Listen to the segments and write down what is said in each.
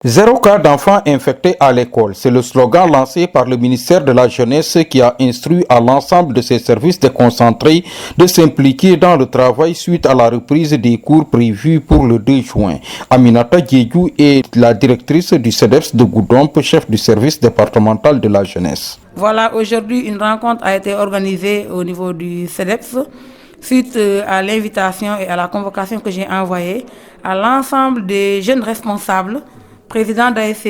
Zéro cas d'enfants infectés à l'école. C'est le slogan lancé par le ministère de la Jeunesse qui a instruit à l'ensemble de ses services déconcentrés de s'impliquer dans le travail suite à la reprise des cours prévus pour le 2 juin. Aminata Diédhiou est la directrice du CEDEPS de Goudomp, chef du service départemental de la jeunesse. Voilà, aujourd'hui, une rencontre a été organisée au niveau du CEDEPS suite à l'invitation et à la convocation que j'ai envoyée à l'ensemble des jeunes responsables, président d'ASC,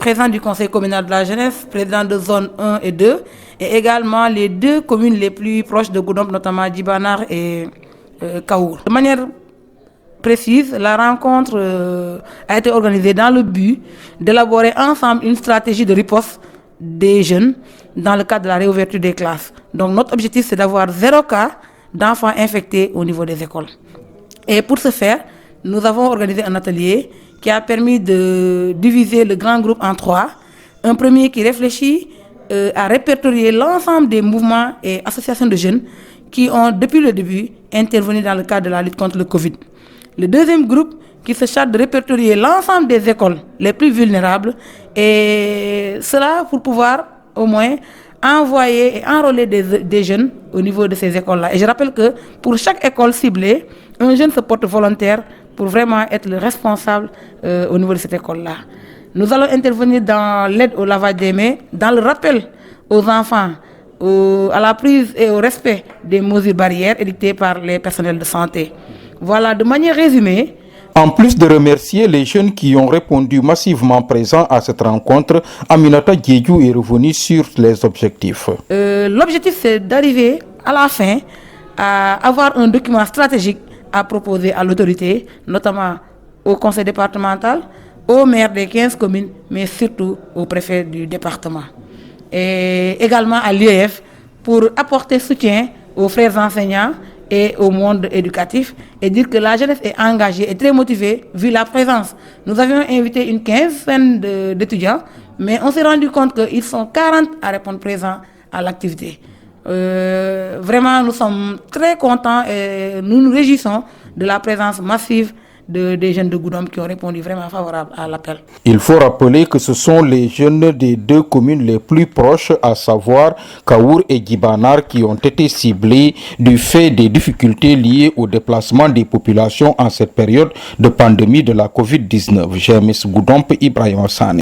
président du conseil communal de la jeunesse, président de zone 1 et 2, et également les deux communes les plus proches de Goudomp, notamment Djibanar et Kaour. De manière précise, la rencontre a été organisée dans le but d'élaborer ensemble une stratégie de riposte des jeunes dans le cadre de la réouverture des classes. Donc notre objectif, c'est d'avoir 0 cas d'enfants infectés au niveau des écoles. Et pour ce faire, nous avons organisé un atelier qui a permis de diviser le grand groupe en 3. Un premier qui réfléchit à répertorier l'ensemble des mouvements et associations de jeunes qui ont, depuis le début, intervenu dans le cadre de la lutte contre le Covid. Le deuxième groupe qui se charge de répertorier l'ensemble des écoles les plus vulnérables, et cela pour pouvoir au moins envoyer et enrôler des jeunes au niveau de ces écoles-là. Et je rappelle que pour chaque école ciblée, un jeune se porte volontaire pour vraiment être le responsable au niveau de cette école-là. Nous allons intervenir dans l'aide au lavage des mains, dans le rappel aux enfants, à la prise et au respect des mesures barrières édictées par les personnels de santé. Voilà, de manière résumée. En plus de remercier les jeunes qui ont répondu massivement présents à cette rencontre, Aminata Diédhiou est revenue sur les objectifs. L'objectif, c'est d'arriver à la fin à avoir un document stratégique à proposer à l'autorité, notamment au conseil départemental, au maire des 15 communes, mais surtout au préfet du département. Et également à l'UEF pour apporter soutien aux frères enseignants et au monde éducatif et dire que la jeunesse est engagée et très motivée vu la présence. Nous avions invité une quinzaine d'étudiants, mais on s'est rendu compte qu'ils sont 40 à répondre présents à l'activité. Vraiment, nous sommes très contents et nous nous réjouissons de la présence massive des jeunes de Goudomp qui ont répondu vraiment favorable à l'appel. Il faut rappeler que ce sont les jeunes des deux communes les plus proches, à savoir Kaour et Djibanar, qui ont été ciblés du fait des difficultés liées au déplacement des populations en cette période de pandémie de la Covid-19. GMS Goudomp, Ibrahima Sane.